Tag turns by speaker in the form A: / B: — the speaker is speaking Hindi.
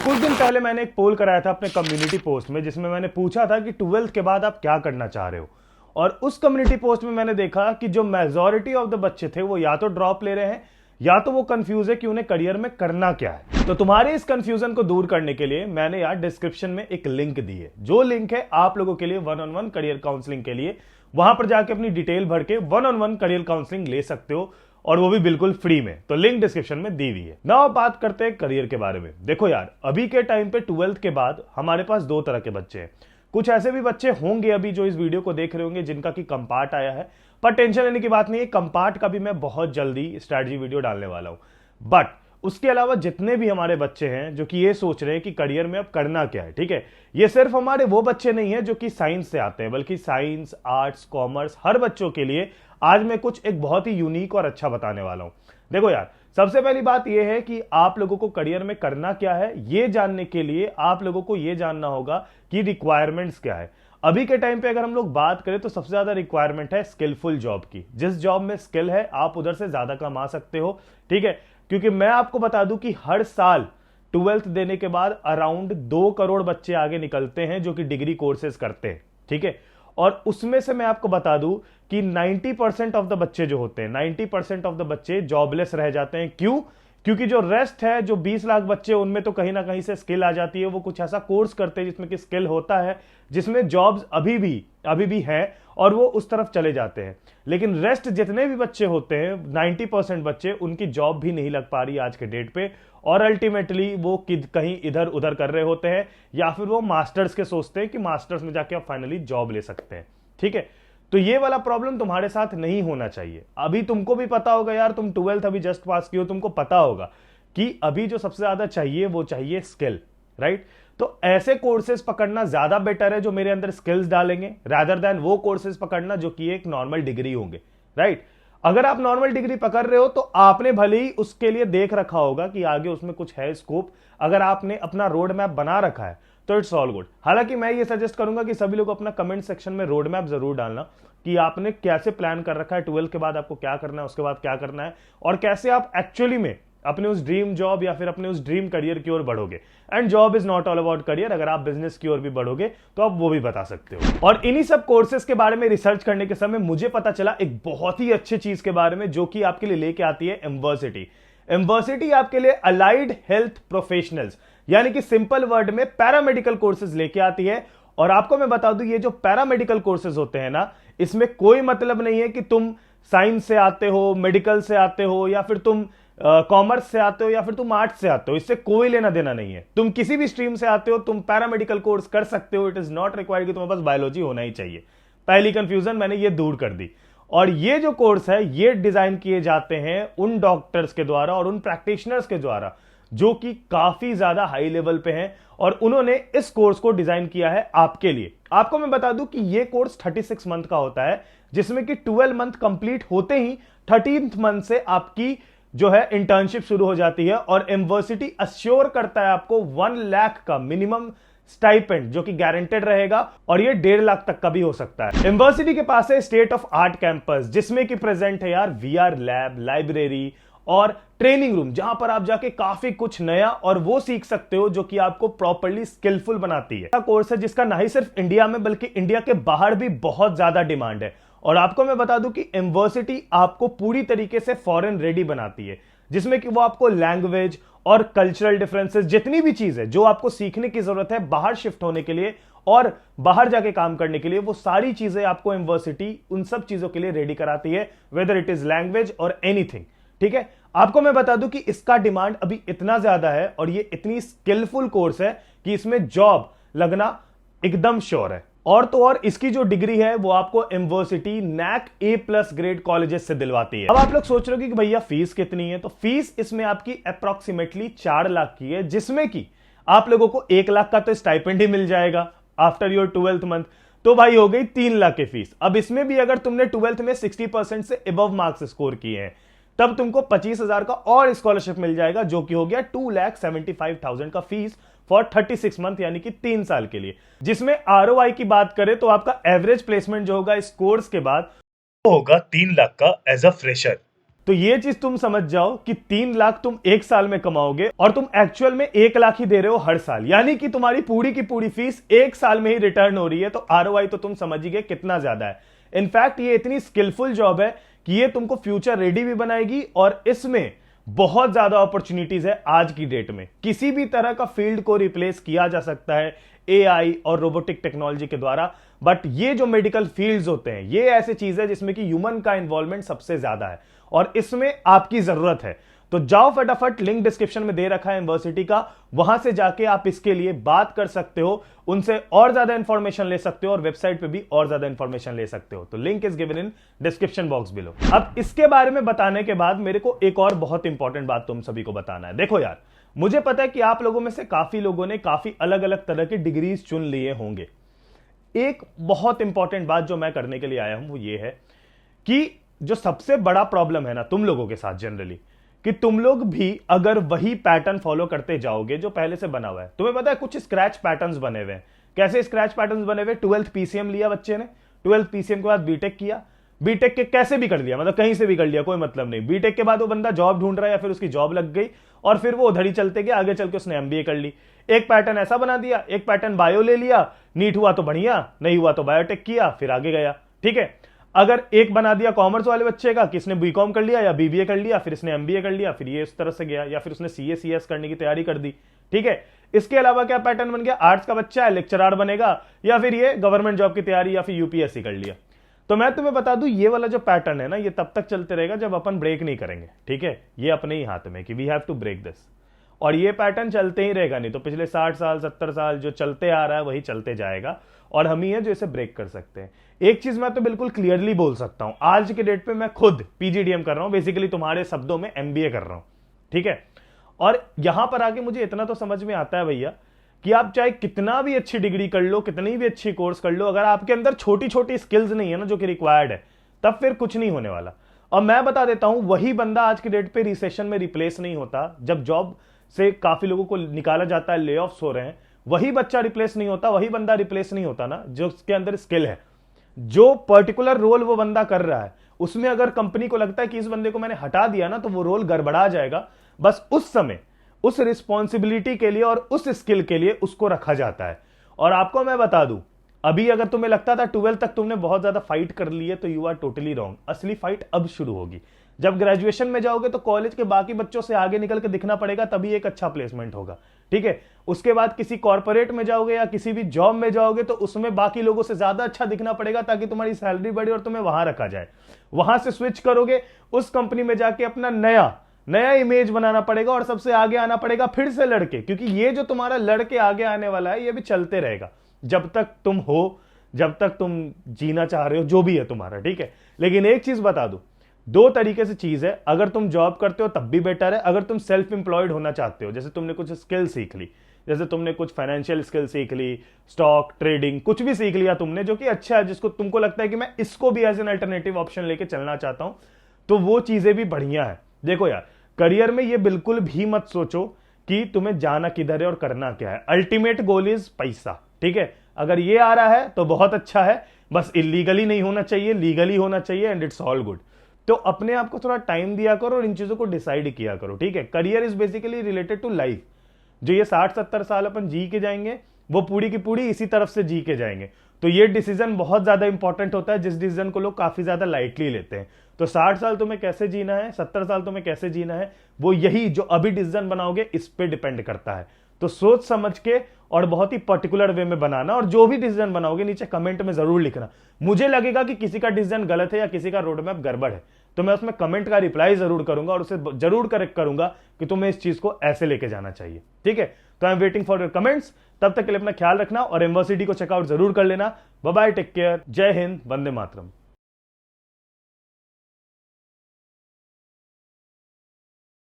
A: कुछ दिन पहले मैंने एक पोल कराया था अपने कम्युनिटी पोस्ट में, जिसमें मैंने पूछा था कि 12th के बाद आप क्या करना चाह रहे हो। और उस कम्युनिटी पोस्ट में मैंने देखा कि जो मेजॉरिटी ऑफ द बच्चे थे वो या तो ड्रॉप ले रहे हैं या तो वो कंफ्यूज है कि उन्हें करियर में करना क्या है। तो तुम्हारे इस कंफ्यूजन को दूर करने के लिए मैंने यार डिस्क्रिप्शन में एक लिंक दी है, जो लिंक है आप लोगों के लिए 1-on-1 करियर काउंसलिंग के लिए। वहां पर जाके अपनी डिटेल भर के 1-on-1 करियर काउंसलिंग ले सकते हो, और वो भी बिल्कुल फ्री में। तो लिंक डिस्क्रिप्शन में दी हुई है। नाउ बात करते हैं करियर के बारे में। देखो यार, अभी के टाइम पे 12th के बाद हमारे पास दो तरह के बच्चे हैं। कुछ ऐसे भी बच्चे होंगे अभी जो इस वीडियो को देख रहे होंगे जिनका कि कंपार्ट आया है, पर टेंशन लेने की बात नहीं है, कंपार्ट का भी मैं बहुत जल्दी स्ट्रैटेजी वीडियो डालने वाला हूं। बट उसके अलावा जितने भी हमारे बच्चे हैं जो कि ये सोच रहे हैं कि करियर में अब करना क्या है, ठीक है, ये सिर्फ हमारे वो बच्चे नहीं है जो कि साइंस से आते हैं, बल्कि साइंस, आर्ट्स, कॉमर्स, हर बच्चों के लिए आज मैं कुछ एक बहुत ही यूनिक और अच्छा बताने वाला हूं। देखो यार, सबसे पहली बात यह है कि आप लोगों को करियर में करना क्या है, यह जानने के लिए आप लोगों को यह जानना होगा कि रिक्वायरमेंट्स क्या है। अभी के टाइम पे अगर हम लोग बात करें तो सबसे ज्यादा रिक्वायरमेंट है स्किलफुल जॉब की। जिस जॉब में स्किल है आप उधर से ज्यादा कमा सकते हो, ठीक है। क्योंकि मैं आपको बता दूं कि हर साल 12th देने के बाद अराउंड 2 करोड़ बच्चे आगे निकलते हैं जो कि डिग्री कोर्सेज करते हैं, ठीक है। और उसमें से मैं आपको बता दूं कि 90% ऑफ द बच्चे जो होते हैं, 90% ऑफ द बच्चे जॉबलेस रह जाते हैं। क्यों? क्योंकि जो रेस्ट है, जो 20 लाख बच्चे, उनमें तो कहीं ना कहीं से स्किल आ जाती है। वो कुछ ऐसा कोर्स करते हैं जिसमें कि स्किल होता है, जिसमें जॉब्स अभी भी है, और वो उस तरफ चले जाते हैं। लेकिन रेस्ट जितने भी बच्चे होते हैं, 90% बच्चे, उनकी जॉब भी नहीं लग पा रही आज के डेट पे, और अल्टीमेटली वो कहीं इधर उधर कर रहे होते हैं, या फिर वो मास्टर्स के सोचते हैं कि मास्टर्स में जाके आप फाइनली जॉब ले सकते हैं, ठीक है। तो ये वाला प्रॉब्लम तुम्हारे साथ नहीं होना चाहिए। अभी तुमको भी पता होगा यार, तुम 12th अभी जस्ट पास की हो, तुमको पता होगा कि अभी जो सबसे ज्यादा चाहिए वो चाहिए स्किल, राइट। तो ऐसे कोर्सेज पकड़ना ज्यादा बेटर है जो मेरे अंदर स्किल्स डालेंगे, रादर देन वो कोर्सेज पकड़ना जो कि एक नॉर्मल डिग्री होंगे, राइट। अगर आप नॉर्मल डिग्री पकड़ रहे हो तो आपने भले ही उसके लिए देख रखा होगा कि आगे उसमें कुछ है स्कोप, अगर आपने अपना रोड मैप बना रखा है तो इट्स ऑल गुड। हालांकि मैं ये सजेस्ट करूंगा कि सभी लोग अपना कमेंट सेक्शन में रोड मैप जरूर डालना कि आपने कैसे प्लान कर रखा है, 12th के बाद आपको क्या करना है, उसके बाद क्या करना है, और कैसे आप एक्चुअली में अपने उस ड्रीम जॉब या फिर अपने उस ड्रीम करियर की ओर बढ़ोगे। And job is not all about career, अगर आप बिजनेस की ओर भी बढ़ोगे तो आप वो भी बता सकते हो। और इन्हीं सब कोर्सेज के बारे में रिसर्च करने के समय मुझे पता चला एक बहुत ही अच्छी चीज के बारे में, जो कि आपके लिए लेके आती है एम्वर्सिटी। एम्वर्सिटी आपके लिए अलाइड हेल्थ प्रोफेशनल्स, यानी कि सिंपल वर्ड में पैरामेडिकल कोर्सेज लेके आती है। और आपको मैं बता दूं, ये जो पैरामेडिकल कोर्सेज होते हैं ना, इसमें कोई मतलब नहीं है कि तुम साइंस से आते हो, मेडिकल से आते हो, या फिर तुम कॉमर्स से आते हो, या फिर तुम आर्ट्स से आते हो। इससे कोई लेना देना नहीं है। तुम किसी भी स्ट्रीम से आते हो, तुम पैरामेडिकल कोर्स कर सकते हो। इट इज नॉट रिक्वायर्ड कि तुम्हारे पास बायोलॉजी होना ही चाहिए। पहली कंफ्यूजन मैंने ये दूर कर दी। और ये जो कोर्स है ये डिजाइन किए जाते हैं उन डॉक्टर्स के द्वारा और उन प्रैक्टिशनर्स के द्वारा जो कि काफी ज्यादा हाई लेवल पे हैं, और उन्होंने इस कोर्स को डिजाइन किया है आपके लिए। आपको मैं बता दूं कि ये कोर्स 36 मंथ का होता है, जिसमें कि 12 मंथ कंप्लीट होते ही 13th मंथ से आपकी जो है इंटर्नशिप शुरू हो जाती है। और एम्वर्सिटी अश्योर करता है आपको 1 लाख का मिनिमम स्टाइपेंड, जो कि गारंटेड रहेगा, और ये 1.5 लाख तक का भी हो सकता है। एम्वर्सिटी के पास है स्टेट ऑफ आर्ट कैंपस, जिसमें कि प्रेजेंट है यार वीआर लैब, लाइब्रेरी और ट्रेनिंग रूम, जहां पर आप जाके काफी कुछ नया और वो सीख सकते हो जो कि आपको प्रॉपर्ली स्किलफुल बनाती है। कोर्स है जिसका ना ही सिर्फ इंडिया में बल्कि इंडिया के बाहर भी बहुत ज्यादा डिमांड है। और आपको मैं बता दूं कि एम्वर्सिटी आपको पूरी तरीके से फॉरेन रेडी बनाती है, जिसमें कि वो आपको लैंग्वेज और कल्चरल डिफरेंसेस, जितनी भी चीज है जो आपको सीखने की जरूरत है बाहर शिफ्ट होने के लिए और बाहर जाके काम करने के लिए, वो सारी चीजें आपको एम्वर्सिटी उन सब चीजों के लिए रेडी कराती है, वेदर इट इज लैंग्वेज और एनीथिंग, ठीक है। आपको मैं बता दूं कि इसका डिमांड अभी इतना ज्यादा है और ये इतनी स्किलफुल कोर्स है कि इसमें जॉब लगना एकदम श्योर है। और तो और इसकी जो डिग्री है वो आपको एम्वर्सिटी NAC A+ ग्रेड कॉलेजेस से दिलवाती है। अब आप लोग सोच रहे हो कि भैया फीस कितनी है, तो फीस इसमें आपकी अप्रॉक्सीमेटली 4 लाख की है, जिसमें कि आप लोगों को 1 लाख का तो स्टाइपेंड ही मिल जाएगा आफ्टर योर 12th मंथ। तो भाई हो गई 3 लाख की फीस। अब इसमें भी अगर तुमने 12th में 60% से अबव मार्क्स स्कोर किए हैं, तब तुमको 25,000 का और स्कॉलरशिप मिल जाएगा, जो कि हो गया 2,75,000 का फीस फॉर 36 मंथ, यानी कि 3 साल के लिए। जिसमें ROI की बात करें तो आपका एवरेज प्लेसमेंट जो होगा इस कोर्स के बाद वो होगा 3 लाख का एज अ फ्रेशर। तो ये चीज तुम समझ जाओ कि 3 लाख तुम एक साल में कमाओगे और तुम एक्चुअल में 1 लाख ही दे रहे हो हर साल, यानी कि तुम्हारी पूरी की पूरी फीस एक साल में ही रिटर्न हो रही है। तो आरओआई तो तुम समझ ही गए कितना ज्यादा है। इनफैक्ट ये इतनी स्किलफुल जॉब है कि ये तुमको फ्यूचर रेडी भी बनाएगी और इसमें बहुत ज्यादा अपॉर्चुनिटीज है। आज की डेट में किसी भी तरह का फील्ड को रिप्लेस किया जा सकता है एआई और रोबोटिक टेक्नोलॉजी के द्वारा, बट ये जो मेडिकल फील्ड्स होते हैं ये ऐसी चीज है जिसमें कि ह्यूमन का इन्वॉल्वमेंट सबसे ज्यादा है और इसमें आपकी जरूरत है। तो जाओ फटाफट, लिंक डिस्क्रिप्शन में दे रखा है यूनिवर्सिटी का, वहां से जाके आप इसके लिए बात कर सकते हो, उनसे और ज्यादा इंफॉर्मेशन ले सकते हो और वेबसाइट पे भी और ज्यादा इंफॉर्मेशन ले सकते हो। तो link is given in description box below. अब इसके बारे में बताने के बाद मेरे को एक और बहुत इंपॉर्टेंट बात तुम सभी को बताना है। देखो यार, मुझे पता है कि आप लोगों में से काफी लोगों ने काफी अलग अलग तरह के डिग्रीज चुन लिए होंगे। एक बहुत इंपॉर्टेंट बात जो मैं करने के लिए आया हूं वो ये है कि जो सबसे बड़ा प्रॉब्लम है ना तुम लोगों के साथ जनरली, कि तुम लोग भी अगर वही पैटर्न फॉलो करते जाओगे जो पहले से बना हुआ है। तुम्हें पता है कुछ स्क्रैच पैटर्न्स बने हुए हैं। कैसे स्क्रैच पैटर्न्स बने हुए? 12th पीसीएम लिया बच्चे ने, 12th पीसीएम के बाद बीटेक किया, बीटेक के कैसे भी कर लिया, मतलब कहीं से भी कर लिया, कोई मतलब नहीं। बीटेक के बाद वो बंदा जॉब ढूंढ रहा है या फिर उसकी जॉब लग गई और फिर वो उधर ही चलते गए, आगे चल के उसने एमबीए कर ली। एक पैटर्न ऐसा बना दिया, एक पैटर्न बायो ले लिया, नीट हुआ तो बढ़िया, नहीं हुआ तो बायोटेक किया, फिर आगे गया। ठीक है, अगर एक बना दिया कॉमर्स वाले बच्चे का, किसने बीकॉम कर लिया या बीबीए कर लिया, फिर इसने एमबीए कर लिया, फिर ये इस तरह से गया, या फिर उसने सीए सीएस करने की तैयारी कर दी। ठीक है, इसके अलावा क्या पैटर्न बन गया? आर्ट्स का बच्चा है, लेक्चरर बनेगा, या फिर ये गवर्नमेंट जॉब की तैयारी या फिर यूपीएससी कर लिया। तो मैं तुम्हें बता दूं, ये वाला जो पैटर्न है ना, ये तब तक चलते रहेगा जब अपन ब्रेक नहीं करेंगे। ठीक है, ये अपने ही हाथ में कि we have to break this, और ये पैटर्न चलते ही रहेगा, नहीं तो पिछले 60 साल 70 साल जो चलते आ रहा है वही चलते जाएगा और हम ही है जो इसे ब्रेक कर सकते हैं। एक चीज मैं तो बिल्कुल क्लियरली बोल सकता हूं, आज के डेट पे मैं खुद पीजीडीएम कर रहा हूं, बेसिकली तुम्हारे शब्दों में एमबीए कर रहा हूं। ठीक है, और यहां पर आके मुझे इतना तो समझ में आता है भैया कि आप चाहे कितना भी अच्छी डिग्री कर लो, कितनी भी अच्छी कोर्स कर लो, अगर आपके अंदर छोटी छोटी स्किल्स नहीं है ना जो कि रिक्वायर्ड है, तब फिर कुछ नहीं होने वाला। और मैं बता देता हूं, वही बंदा आज के डेट पे रिसेशन में रिप्लेस नहीं होता। जब जॉब से काफी लोगों को निकाला जाता है, ले ऑफ्स हो रहे हैं, वही बच्चा रिप्लेस नहीं होता, वही बंदा रिप्लेस नहीं होता ना जो उसके अंदर स्किल है। जो पर्टिकुलर रोल वो बंदा कर रहा है उसमें अगर कंपनी को लगता है कि इस बंदे को मैंने हटा दिया ना तो वो रोल गड़बड़ा जाएगा, बस उस समय उस रिस्पॉन्सिबिलिटी के लिए और उस स्किल के लिए उसको रखा जाता है। और आपको मैं बता दूं, अभी अगर तुम्हें लगता था 12 तक तुमने बहुत ज्यादा फाइट कर ली है तो यू आर टोटली रॉन्ग। असली फाइट अब शुरू होगी। जब ग्रेजुएशन में जाओगे तो कॉलेज के बाकी बच्चों से आगे निकल के दिखना पड़ेगा, तभी एक अच्छा प्लेसमेंट होगा। ठीक है, उसके बाद किसी कॉर्पोरेट में जाओगे या किसी भी जॉब में जाओगे तो उसमें बाकी लोगों से ज्यादा अच्छा दिखना पड़ेगा ताकि तुम्हारी सैलरी बढ़े और तुम्हें वहां रखा जाए। वहां से स्विच करोगे, उस कंपनी में जाके अपना नया इमेज बनाना पड़ेगा और सबसे आगे आना पड़ेगा फिर से लड़के, क्योंकि ये जो तुम्हारा लड़के आगे आने वाला है ये भी चलते रहेगा जब तक तुम हो, जब तक तुम जीना चाह रहे हो, जो भी है तुम्हारा। ठीक है, लेकिन एक चीज बता दूं, 2 तरीके से चीज है। अगर तुम जॉब करते हो तब भी बेटर है, अगर तुम सेल्फ एम्प्लॉयड होना चाहते हो, जैसे तुमने कुछ स्किल सीख ली, जैसे तुमने कुछ फाइनेंशियल स्किल सीख ली, स्टॉक ट्रेडिंग कुछ भी सीख लिया तुमने जो कि अच्छा है, जिसको तुमको लगता है कि मैं इसको भी एज एन अल्टरनेटिव ऑप्शन लेके चलना चाहता हूं, तो वो चीजें भी बढ़िया है। देखो यार, करियर में ये बिल्कुल भी मत सोचो कि तुम्हें जाना किधर है और करना क्या है। अल्टीमेट गोल इज पैसा। ठीक है, अगर ये आ रहा है तो बहुत अच्छा है, बस इलीगली नहीं होना चाहिए, लीगली होना चाहिए, एंड इट्स ऑल गुड। तो अपने आप को थोड़ा टाइम दिया करो और इन चीजों को डिसाइड किया करो। ठीक है, career is basically related to life. जो ये 60-70 साल अपन जी के जाएंगे वो पूरी की पूरी इसी तरफ से जी के जाएंगे। तो ये डिसीजन बहुत ज्यादा इंपॉर्टेंट होता है, जिस डिसीजन को लोग काफी ज्यादा लाइटली लेते हैं। तो 60 साल तुम्हें कैसे जीना है, 70 साल तुम्हें कैसे जीना है, वो यही जो अभी डिसीजन बनाओगे इस पे डिपेंड करता है। तो सोच समझ के और बहुत ही पर्टिकुलर वे में बनाना, और जो भी डिसीजन बनाओगे नीचे कमेंट में जरूर लिखना। मुझे लगेगा कि किसी का डिसीजन गलत है या किसी का रोड मैप गड़बड़ है तो मैं उसमें कमेंट का रिप्लाई जरूर करूंगा और उसे जरूर करेक्ट करूंगा कि तुम्हें इस चीज को ऐसे लेके जाना चाहिए। ठीक है, तो I am waiting for your comments. तब तक के लिए अपना ख्याल रखना और यूनिवर्सिटी को चेकआउट जरूर कर लेना। बाय बाय, टेक केयर, जय हिंद, वंदे मातरम।